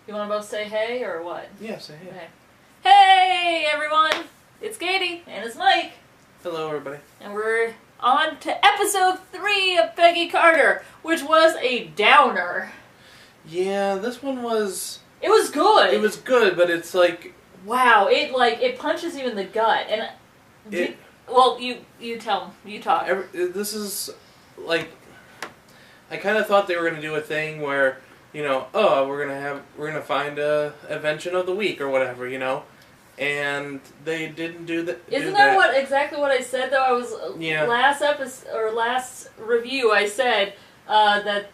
You want to both say hey or what? Yeah, say hey. Okay. Hey everyone! It's Katie and it's Mike. Hello everybody. And we're on to episode 3 of Peggy Carter, which was a downer. Yeah, this one was... It was good. It was good, but it's like... Wow, it punches you in the gut. And you tell me. You talk. This is like... I kind of thought they were going to do a thing where, you know, oh, we're going to find a invention of the week or whatever, you know? And they didn't do that. Isn't that exactly what I said though? I was last episode or last review. I said that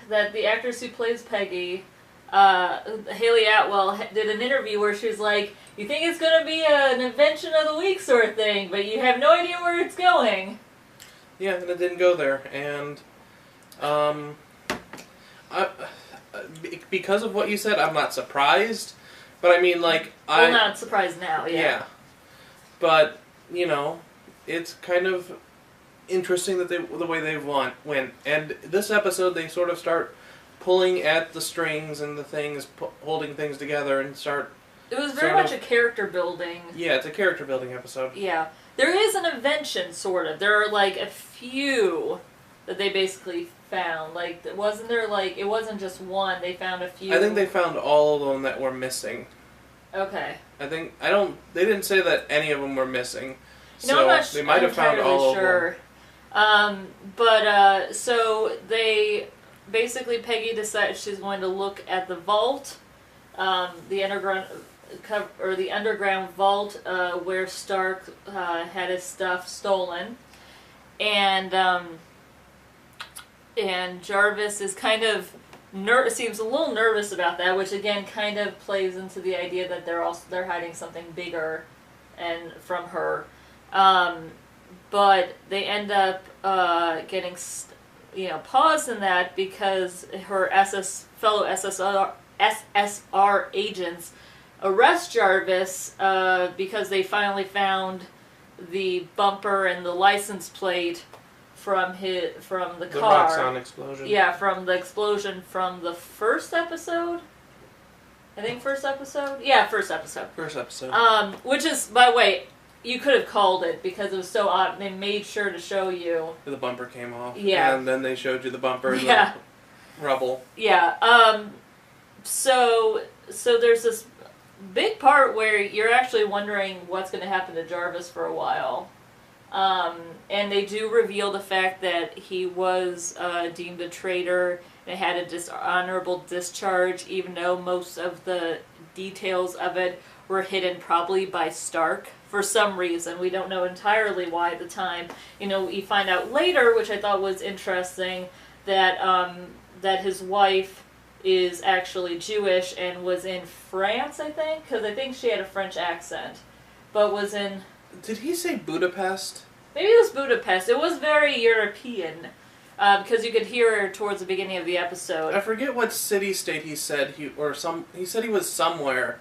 the actress who plays Peggy, Haley Atwell, did an interview where she was like, "You think it's going to be an invention of the week sort of thing, but you have no idea where it's going." Yeah, and it didn't go there, and because of what you said, I'm not surprised. But I mean, like, I'm not surprised now. Yeah. But you know, it's kind of interesting that the way they've went. And this episode, they sort of start pulling at the strings and the things, holding things together, and start. It was very much a character building. Yeah, it's a character building episode. Yeah, there is an invention, sort of. There are like a few that they basically found. Like, it wasn't just one. They found a few. I think they found all of them that were missing. Okay. They didn't say that any of them were missing. No, I'm not they might have found all sure. of them. So they basically, Peggy decides she's going to look at the vault, the underground vault where Stark had his stuff stolen, and Jarvis is kind of seems a little nervous about that, which again kind of plays into the idea that they're hiding something bigger and from her. But they end up getting paused in that because her fellow SSR agents arrest Jarvis because they finally found the bumper and the license plate from the car. The Roxxon explosion. Yeah, from the explosion from the first episode. I think first episode? Yeah, first episode. First episode. Which is, by the way, you could have called it because it was so odd. They made sure to show you. The bumper came off. Yeah. And then they showed you the bumper and the rubble. Yeah. So there's this big part where you're actually wondering what's going to happen to Jarvis for a while. And they do reveal the fact that he was deemed a traitor and had a dishonorable discharge, even though most of the details of it were hidden probably by Stark for some reason. We don't know entirely why at the time. You find out later, which I thought was interesting, that his wife is actually Jewish and was in France, I think, because I think she had a French accent, but was in... Did he say Budapest? Maybe it was Budapest. It was very European, because you could hear her towards the beginning of the episode. I forget what city-state he said he said he was somewhere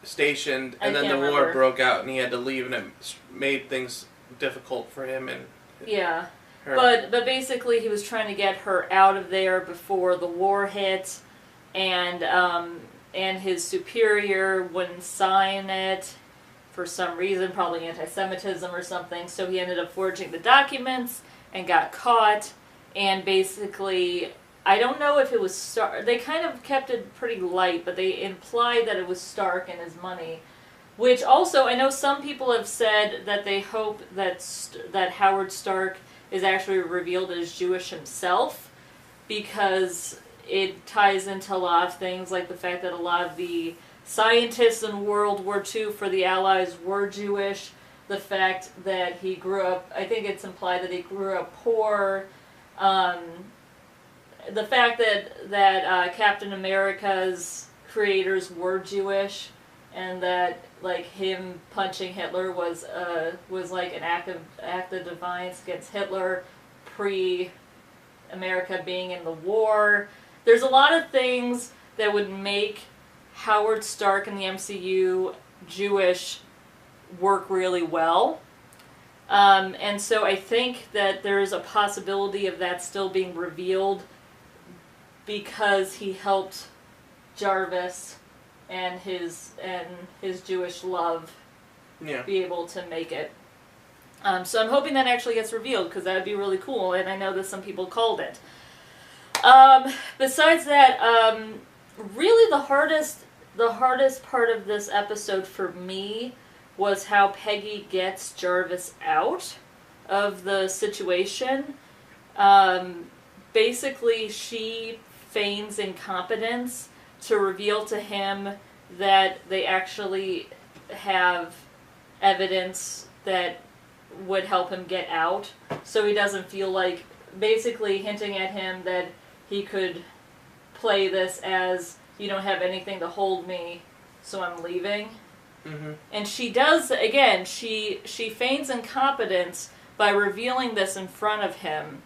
stationed, and then the war broke out and he had to leave, and it made things difficult for him and her. But basically he was trying to get her out of there before the war hit, and his superior wouldn't sign it for some reason, probably anti-Semitism or something, so he ended up forging the documents and got caught, and basically, I don't know if it was Stark. They kind of kept it pretty light, but they implied that it was Stark and his money, which also, I know some people have said that they hope that Howard Stark is actually revealed as Jewish himself, because it ties into a lot of things, like the fact that a lot of the scientists in World War II for the Allies were Jewish, the fact that he grew up, I think it's implied that he grew up poor, the fact that Captain America's creators were Jewish, and that like him punching Hitler was like an act of defiance against Hitler, pre-America being in the war. There's a lot of things that would make Howard Stark in the MCU Jewish work really well. And so I think that there's a possibility of that still being revealed because he helped Jarvis and his Jewish love be able to make it. So I'm hoping that actually gets revealed, because that would be really cool, and I know that some people called it. Besides that, really the hardest part of this episode for me was how Peggy gets Jarvis out of the situation. Basically, she feigns incompetence to reveal to him that they actually have evidence that would help him get out, so he doesn't feel like, basically hinting at him that he could play this as, you don't have anything to hold me, so I'm leaving. Mm-hmm. And she does, again, she feigns incompetence by revealing this in front of him,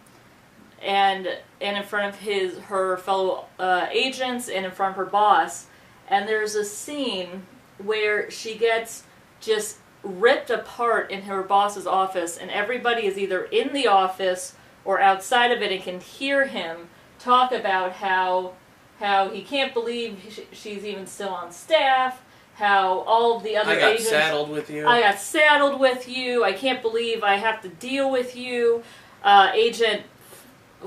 and in front of her fellow agents, and in front of her boss. And there's a scene where she gets just ripped apart in her boss's office, and everybody is either in the office or outside of it and can hear him talk about how he can't believe she's even still on staff, how all of the other agents... I got saddled with you. I can't believe I have to deal with you. Agent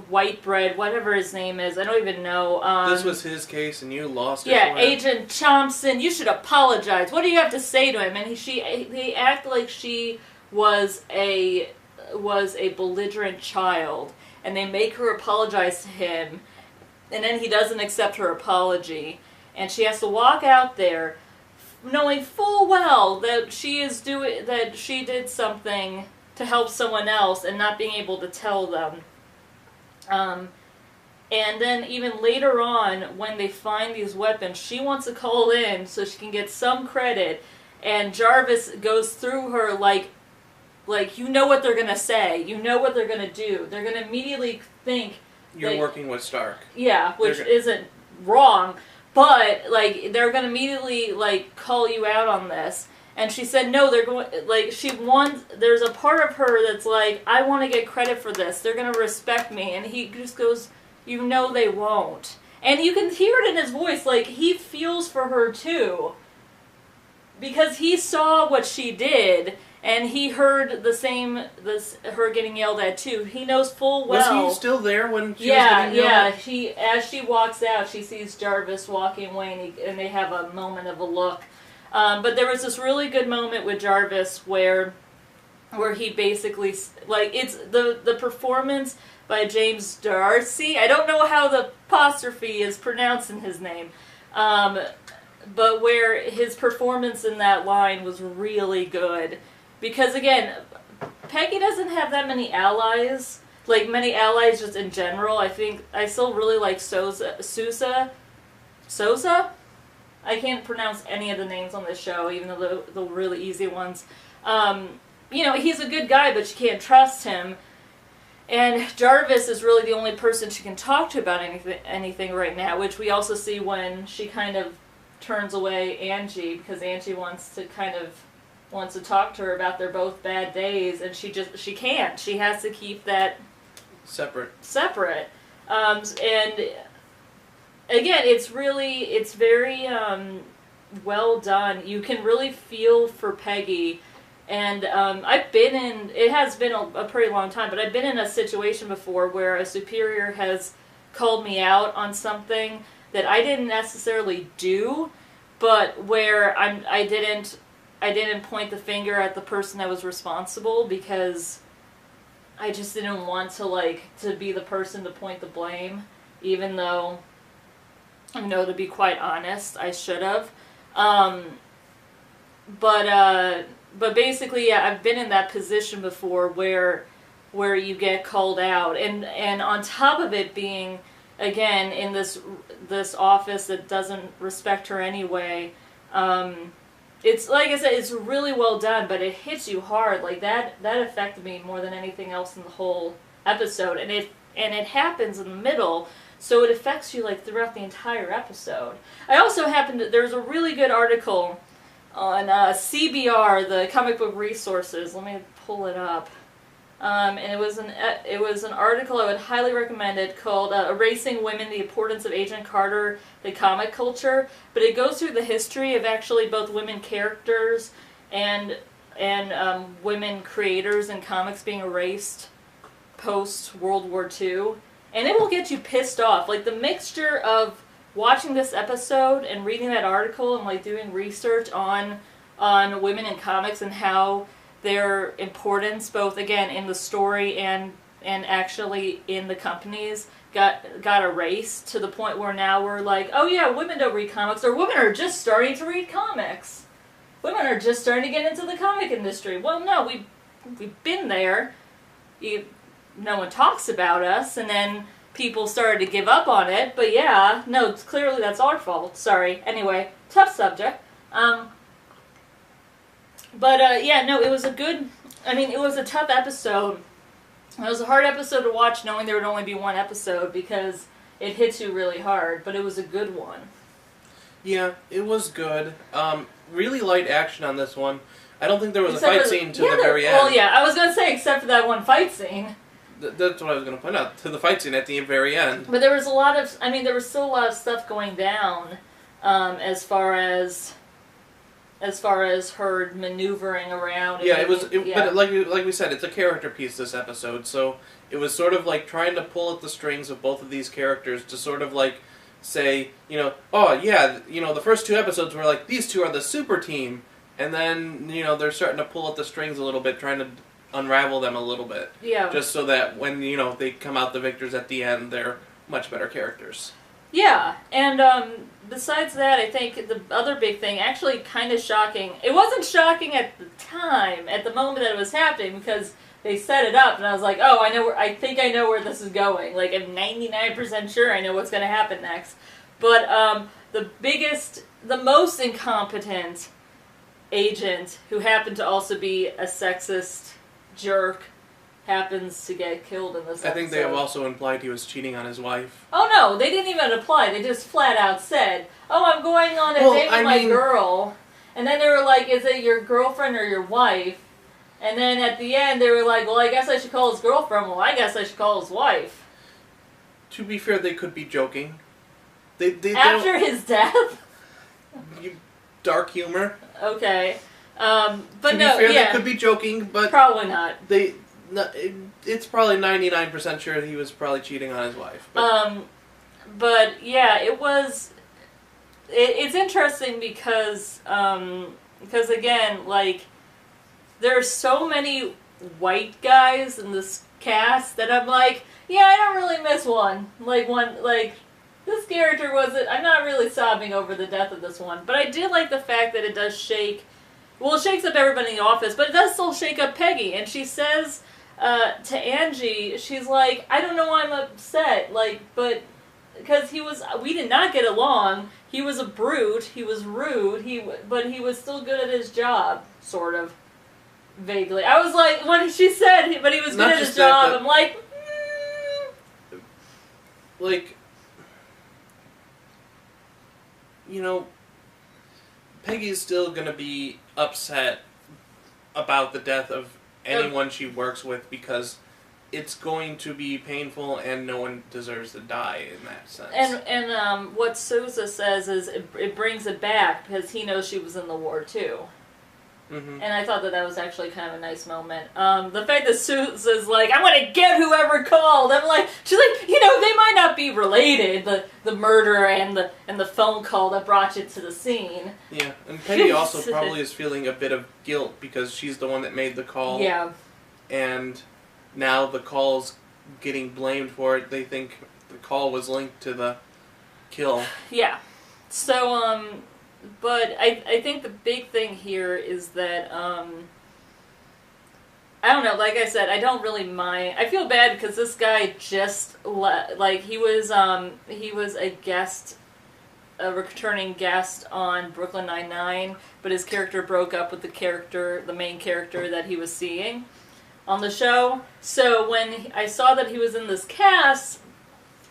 Whitebread, whatever his name is, I don't even know. This was his case and you lost it. Yeah, Agent Thompson, you should apologize. What do you have to say to him? And they act like she was a belligerent child, and they make her apologize to him, and then he doesn't accept her apology, and she has to walk out there knowing full well that she did something to help someone else and not being able to tell them. And then even later on, when they find these weapons, she wants to call in so she can get some credit, and Jarvis goes through her like you know what they're gonna say, you know what they're gonna do. They're gonna immediately think you're working with Stark. Yeah, which isn't wrong, but like they're gonna immediately like call you out on this. And she said no, they're going, like, there's a part of her that's like, I want to get credit for this, they're going to respect me, and he just goes, you know they won't. And you can hear it in his voice, like, he feels for her too, because he saw what she did, and he heard her getting yelled at too. He knows full well. Was he still there when she was getting yelled at? Yeah, as she walks out, she sees Jarvis walking away, and they have a moment of a look. But there was this really good moment with Jarvis where he basically, like, it's the performance by James D'Arcy. I don't know how the apostrophe is pronounced in his name, but where his performance in that line was really good. Because, again, Peggy doesn't have that many allies, like, many allies just in general. I think I still really like Sousa? I can't pronounce any of the names on this show, even though the really easy ones. You know, he's a good guy, but you can't trust him. And Jarvis is really the only person she can talk to about anything right now, which we also see when she kind of turns away Angie, because Angie wants to talk to her about their both bad days, and she can't. She has to keep that separate. And again, it's very well done. You can really feel for Peggy, and it has been a pretty long time, but I've been in a situation before where a superior has called me out on something that I didn't necessarily do, but where I didn't point the finger at the person that was responsible, because I just didn't want to be the person to point the blame, even though, to be quite honest, I should have. But basically, yeah, I've been in that position before where you get called out, and on top of it being, again, in this office that doesn't respect her anyway, it's, like I said, it's really well done, but it hits you hard. Like, that affected me more than anything else in the whole episode, and it happens in the middle, so it affects you like throughout the entire episode. I also there's a really good article on CBR, the Comic Book Resources. Let me pull it up. And it was an article I would highly recommend it called "Erasing Women: The Importance of Agent Carter, the Comic Culture." But it goes through the history of actually both women characters and women creators in comics being erased post World War II, and it will get you pissed off. Like the mixture of watching this episode and reading that article and like doing research on women in comics and how their importance, both again in the story and actually in the companies, got erased to the point where now we're like, oh yeah, women don't read comics, or women are just starting to read comics. Women are just starting to get into the comic industry. Well, no, we've been there. No one talks about us, and then people started to give up on it. But yeah, no, clearly that's our fault. Sorry. Anyway, tough subject. Yeah, no, it was a good, it was a tough episode. It was a hard episode to watch knowing there would only be one episode because it hits you really hard, but it was a good one. Yeah, it was good. Really light action on this one. I don't think there was a fight scene to the very end. Well, yeah, I was going to say except for that one fight scene. That's what I was going to point out, to the fight scene at the very end. But there was there was still a lot of stuff going down as far as her maneuvering around. Yeah, but like we said, it's a character piece this episode, so it was sort of like trying to pull at the strings of both of these characters to sort of like say, oh yeah, the first two episodes were like, these two are the super team, and then, they're starting to pull at the strings a little bit, trying to unravel them a little bit. Yeah. Just so that when, they come out the victors at the end, they're much better characters. Yeah, and besides that, I think the other big thing, actually kind of shocking, it wasn't shocking at the time, at the moment that it was happening, because they set it up, and I was like, oh, I think I know where this is going. Like, I'm 99% sure I know what's going to happen next. But the most incompetent agent, who happened to also be a sexist jerk, happens to get killed in this episode. I think they have also implied he was cheating on his wife. Oh no, they didn't even imply. They just flat out said, oh, I'm going on a date with my girl. And then they were like, is it your girlfriend or your wife? And then at the end they were like, well, I guess I should call his girlfriend. Well, I guess I should call his wife. To be fair, they could be joking. After his death? Dark humor. Okay. But to be fair, they could be joking, but probably not. It's probably 99% sure he was probably cheating on his wife. But yeah, it was. It's interesting because again, like, there are so many white guys in this cast that I'm like, yeah, I don't really miss one. Like this character wasn't. I'm not really sobbing over the death of this one, but I did like the fact that it does shake. Well, it shakes up everybody in the office, but it does still shake up Peggy, and she says to Angie, she's like, I don't know why I'm upset, but because we did not get along. He was a brute. He was rude. But he was still good at his job, sort of, vaguely. I was like, when she said, but he was good at his job, I'm like, like, Peggy's still gonna be upset about the death of anyone she works with because it's going to be painful and no one deserves to die in that sense. And what Sousa says is it brings it back because he knows she was in the war too. Mm-hmm. And I thought that was actually kind of a nice moment. The fact that Sousa's like, I'm going to get whoever called. I'm like, she's like, they might not be related, the murder and the phone call that brought you to the scene. Yeah, and Peggy also probably is feeling a bit of guilt because she's the one that made the call. Yeah. And now the call's getting blamed for it. They think the call was linked to the kill. Yeah. So, but I think the big thing here is that, I don't know, like I said, I don't really mind. I feel bad because this guy just, he was a returning guest on Brooklyn Nine-Nine, but his character broke up with the main character that he was seeing on the show. So when I saw that he was in this cast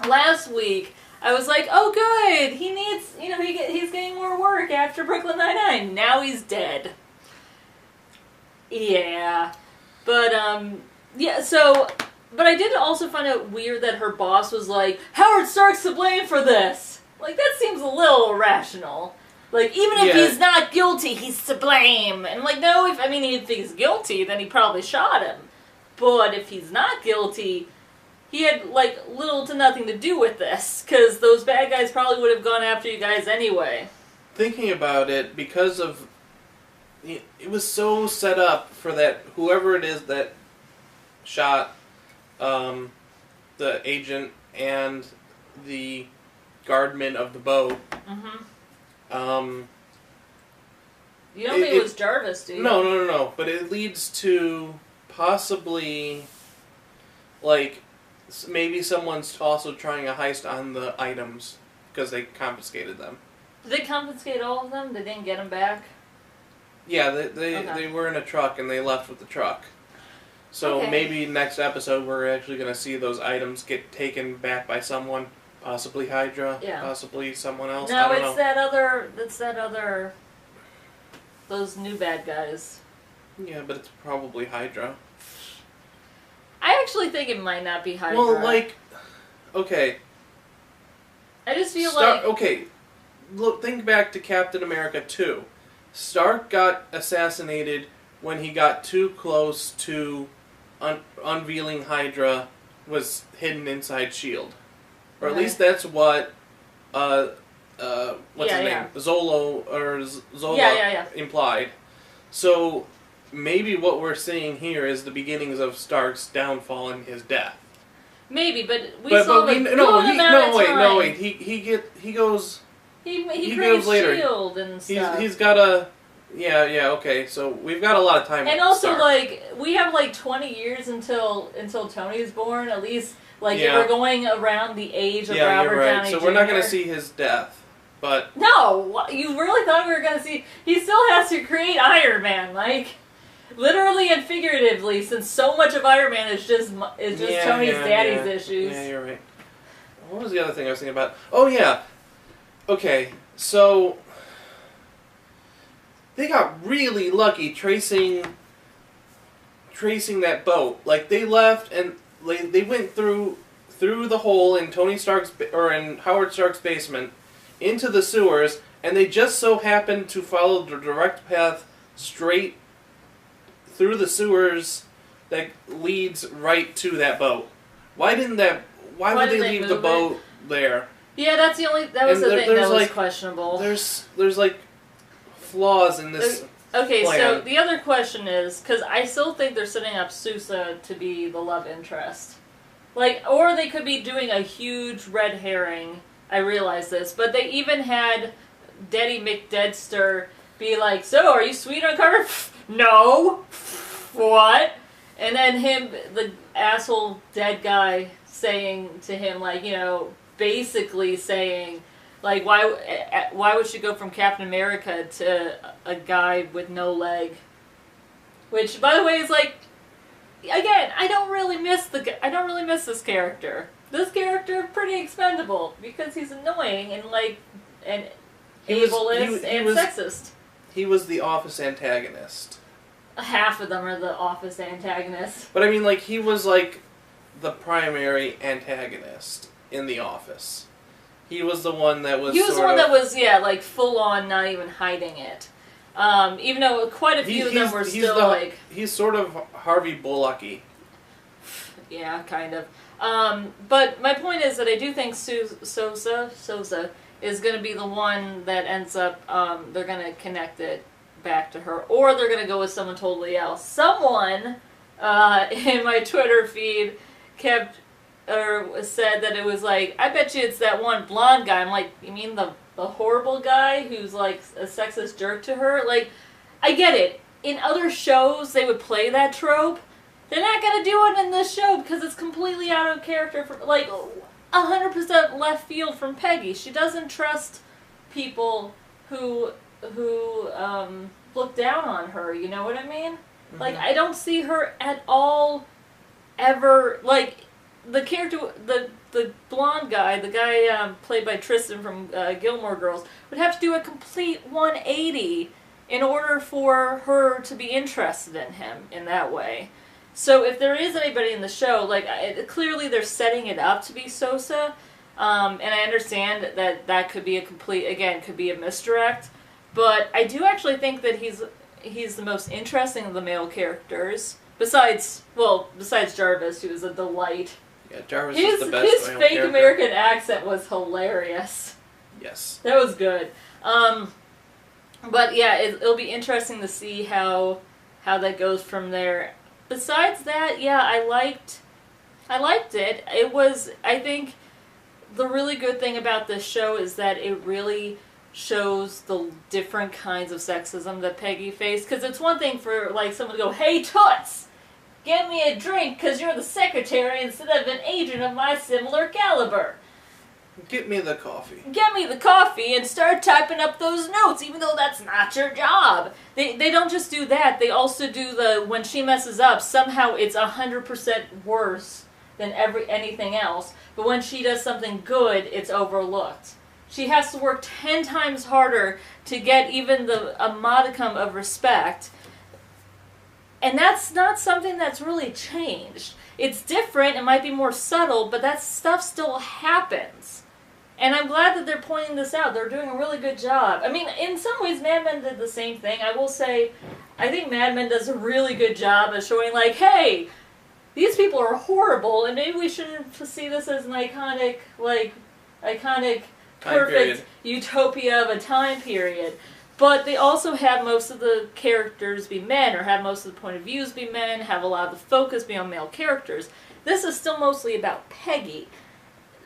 last week, I was like, oh good, he needs, he's getting more work after Brooklyn Nine-Nine. Now he's dead. Yeah. But, Yeah, so... But I did also find it weird that her boss was like, Howard Stark's to blame for this! Like, that seems a little irrational. Like, even if he's not guilty, he's to blame. And like, no, if he's guilty, then he probably shot him. But if he's not guilty, he had, like, little to nothing to do with this. Because those bad guys probably would have gone after you guys anyway. Thinking about it, because of... It was so set up for that, whoever it is that shot the agent and the guardman of the boat. Mm-hmm. You don't think it was Jarvis, do you? No. But it leads to possibly, like, maybe someone's also trying a heist on the items because they confiscated them. Did they confiscate all of them? They didn't get them back? Yeah, they were in a truck and they left with the truck. So maybe next episode we're actually going to see those items get taken back by someone, possibly Hydra, possibly someone else. No, it's that other, those new bad guys. Yeah, but it's probably Hydra. I actually think it might not be Hydra. Well, like, okay. I just feel like... Okay, look, think back to Captain America 2. Stark got assassinated when he got too close to unveiling Hydra was hidden inside S.H.I.E.L.D. Or at least that's what, what's his name? Zola implied. So, maybe what we're seeing here is the beginnings of Stark's downfall and his death. Maybe, but saw the wait. He goes... He creates S.H.I.E.L.D. and stuff. He's got a... Yeah, okay. So we've got a lot of time. And also, like, we have like 20 years until Tony's born. At least, like, we're going around the age of Robert Downey Jr. So we're not going to see his death, but no, you really thought we were going to see? He still has to create Iron Man, like, literally and figuratively, since so much of Iron Man is just Tony's daddy's issues. Yeah, you're right. What was the other thing I was thinking about? Oh yeah. Okay, so. They got really lucky tracing that boat. Like, they left and they went through the hole in in Howard Stark's basement into the sewers, and they just so happened to follow the direct path straight through the sewers that leads right to that boat. Why would they leave the boat there? Yeah, that was the thing that was questionable. There's like flaws in this Okay, plan. So the other question is, because I still think they're setting up Sousa to be the love interest. Like, or they could be doing a huge red herring. I realize this, but they even had Daddy McDeadster be like, so, are you sweet on Carter? No. What? And then the asshole dead guy saying to him, like, basically saying, like, why would she go from Captain America to a guy with no leg? Which, by the way, is like, again, I don't really miss this character. This character pretty expendable because he's annoying and ableist and sexist. He was the Office antagonist. Half of them are the Office antagonists. But I mean, like, he was like the primary antagonist in the Office. He was the one that was. Like, full on, not even hiding it. Even though quite a few of them were still he's sort of Harvey Bullock-y. Yeah, kind of. But my point is that I do think Sousa is going to be the one that ends up. They're going to connect it back to her, or they're going to go with someone totally else. Someone in my Twitter feed said that it was like, I bet you it's that one blonde guy. I'm like, you mean the horrible guy who's like a sexist jerk to her? Like, I get it. In other shows, they would play that trope. They're not going to do it in this show because it's completely out of character, for like 100% left field from Peggy. She doesn't trust people who look down on her, you know what I mean? Mm-hmm. Like, I don't see her at all ever, like, the character, the blonde guy, the guy played by Tristan from Gilmore Girls, would have to do a complete 180 in order for her to be interested in him in that way. So if there is anybody in the show, like, clearly they're setting it up to be Sosa, and I understand that could be could be a misdirect, but I do actually think that he's the most interesting of the male characters, besides Jarvis, who is a delight. Yeah, Jarvis is the best His male fake character. American accent was hilarious. Yes. That was good. But yeah, it'll be interesting to see how that goes from there. Besides that, yeah, I liked it. It was, I think, the really good thing about this show is that it really shows the different kinds of sexism that Peggy faced. Because it's one thing for, like, someone to go, "Hey, Toots, get me a drink because you're the secretary instead of an agent of my similar caliber. Get me the coffee. Get me the coffee and start typing up those notes, even though that's not your job." They don't just do that. They also do when she messes up, somehow it's 100% worse than anything else. But when she does something good, it's overlooked. She has to work 10 times harder to get even a modicum of respect. And that's not something that's really changed. It's different, it might be more subtle, but that stuff still happens. And I'm glad that they're pointing this out. They're doing a really good job. I mean, in some ways, Mad Men did the same thing. I will say, I think Mad Men does a really good job of showing, like, hey, these people are horrible, and maybe we shouldn't see this as an iconic, perfect utopia of a time period. But they also have most of the characters be men, or have most of the point of views be men, have a lot of the focus be on male characters. This is still mostly about Peggy.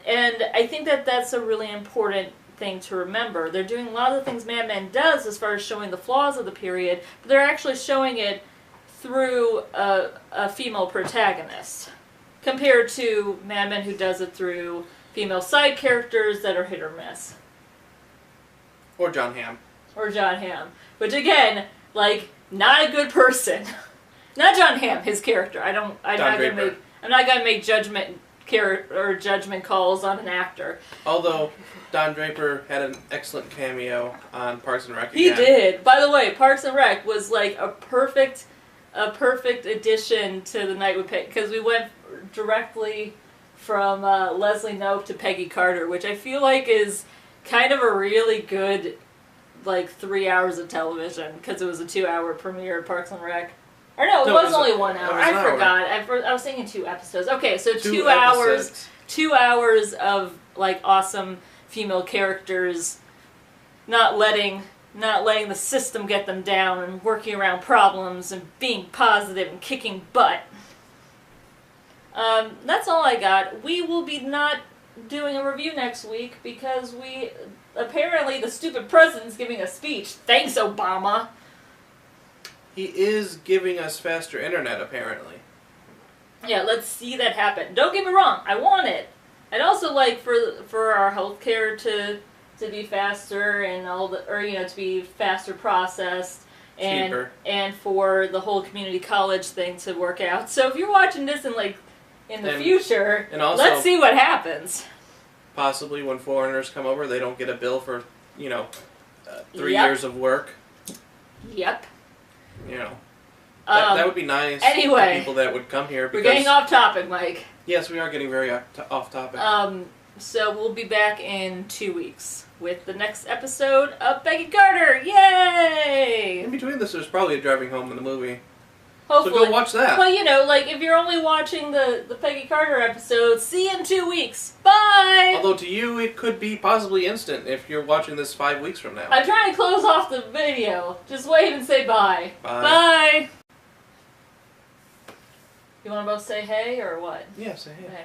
And I think that that's a really important thing to remember. They're doing a lot of the things Mad Men does as far as showing the flaws of the period, but they're actually showing it through a female protagonist, compared to Mad Men, who does it through female side characters that are hit or miss. Or John Hamm. Which again, like, not a good person. Not John Hamm, his character. I'm not gonna make judgment calls on an actor. Although Don Draper had an excellent cameo on Parks and Rec again. He did. By the way, Parks and Rec was like a perfect addition to The Night with Peggy, because we went directly from Leslie Knope to Peggy Carter, which I feel like is kind of a really good, like, 3 hours of television, because it was a 2-hour premiere at Parks and Rec. Or no, it was only 1 hour. I forgot. I was thinking 2 episodes. Okay, so 2 hours. 2 hours of, like, awesome female characters not letting the system get them down and working around problems and being positive and kicking butt. That's all I got. We will be not doing a review next week because apparently the stupid president's giving a speech. Thanks, Obama. He is giving us faster internet, apparently. Yeah, let's see that happen. Don't get me wrong, I want it. I'd also like for our healthcare to be faster and to be faster processed and cheaper. And for the whole community college thing to work out. So if you're watching this in the future, and also, let's see what happens. Possibly when foreigners come over, they don't get a bill for 3 years of work. Yep. That would be nice. Anyway, for people that would come here. We're getting off topic, Mike. Yes, we are getting very off topic. So we'll be back in 2 weeks with the next episode of Peggy Carter. Yay! In between this, there's probably a driving home in the movie. Hopefully. So go watch that. Well, if you're only watching the Peggy Carter episode, see you in 2 weeks. Bye! Although to you, it could be possibly instant if you're watching this 5 weeks from now. I'm trying to close off the video. Just wait and say bye. Bye. Bye! You want to both say hey, or what? Yeah, say hey. Okay.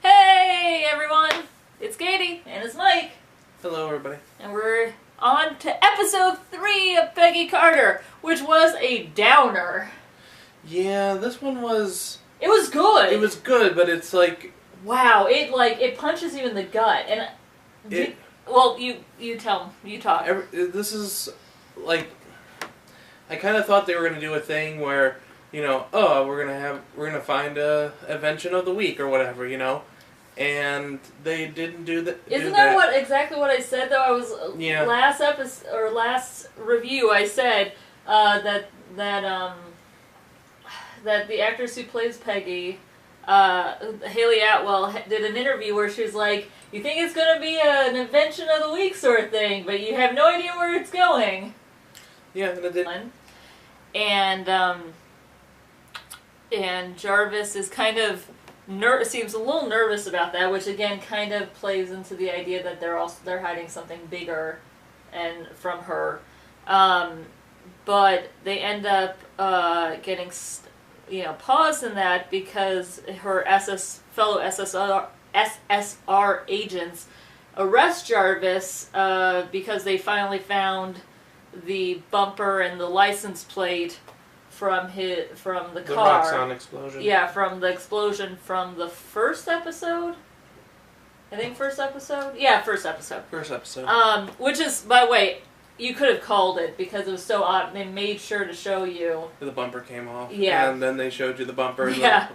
Hey, everyone! It's Katie, and it's Mike. Hello, everybody. And we're on to episode 3 of Peggy Carter, which was a downer. Yeah, this one was... It was good. It was good, but it's like... Wow, it punches you in the gut. And you tell them. You talk. This is, like... I kind of thought they were going to do a thing where, we're going to find a invention of the week or whatever, And they didn't do that. Isn't that exactly what I said, though? I was... Yeah. Last review, I said that that the actress who plays Peggy, Haley Atwell, did an interview where she was like, "You think it's going to be an invention of the week sort of thing, but you have no idea where it's going." Yeah, and it did. And Jarvis is kind of seems a little nervous about that, which again kind of plays into the idea that they're hiding something bigger and from her. But they end up getting paused in that because her fellow SSR agents arrest Jarvis because they finally found the bumper and the license plate from the car. The Roxxon explosion. Yeah, from the explosion from the first episode. I think first episode? Yeah, first episode. First episode. Which is, by the way, you could have called it because it was so odd. They made sure to show you. The bumper came off. Yeah. And then they showed you the bumper and the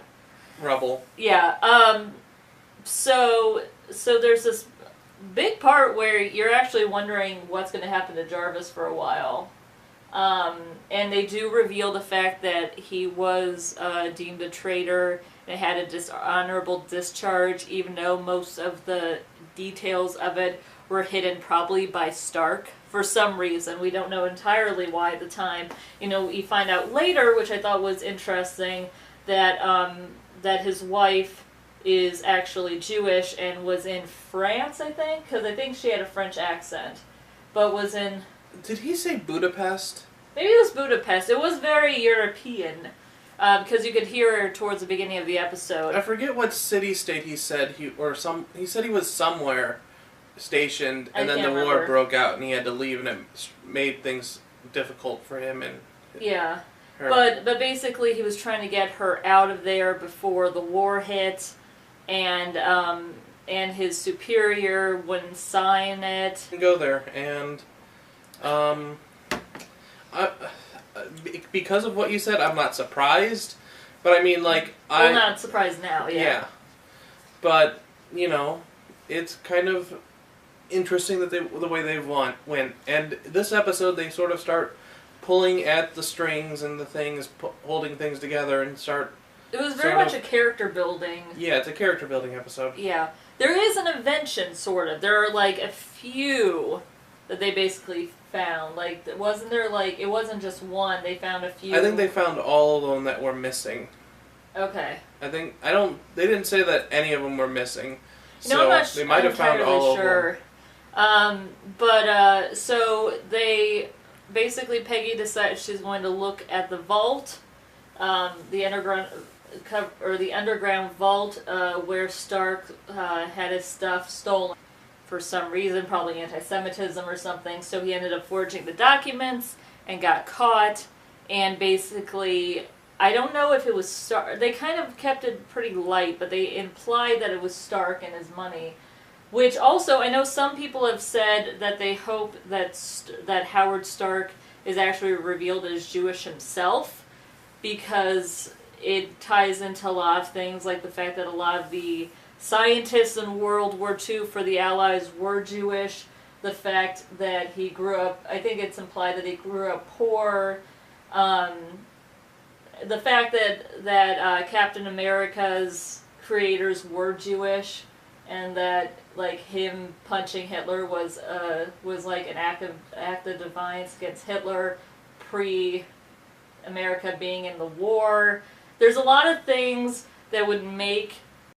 rubble. Yeah. So there's this big part where you're actually wondering what's going to happen to Jarvis for a while. And they do reveal the fact that he was deemed a traitor and had a dishonorable discharge, even though most of the details of it were hidden probably by Stark for some reason. We don't know entirely why at the time. You find out later, which I thought was interesting, that that his wife is actually Jewish and was in France, I think, because I think she had a French accent, but was in... Did he say Budapest? Maybe it was Budapest. It was very European, because you could hear her towards the beginning of the episode. I forget what city-state he said he said he was somewhere stationed, and then the war broke out, and he had to leave, and it made things difficult for him and her. But basically, he was trying to get her out of there before the war hit, and his superior wouldn't sign it. Go there, and because of what you said, I'm not surprised. But I mean, I'm not surprised now. Yeah. But it's kind of interesting that the way they've went, and this episode they sort of start pulling at the strings and the things, holding things together, and start. It was very much a character building. Yeah, it's a character building episode. Yeah, there is an invention, sort of. There are a few that they basically found. It wasn't just one. They found a few. I think they found all of them that were missing. Okay. They didn't say that any of them were missing. No, I'm not they might have found all sure. of them. So they basically, Peggy decides she's going to look at the vault, the underground vault where Stark had his stuff stolen for some reason, probably anti-Semitism or something. So he ended up forging the documents and got caught. And basically, I don't know if it was Stark. They kind of kept it pretty light, but they implied that it was Stark and his money. Which also, I know some people have said that they hope that Howard Stark is actually revealed as Jewish himself, because it ties into a lot of things, like the fact that a lot of the scientists in World War II for the Allies were Jewish, the fact that he grew up, I think it's implied that he grew up poor, the fact that Captain America's creators were Jewish, and that him punching Hitler was an act of defiance against Hitler, pre-America being in the war. There's a lot of things that would make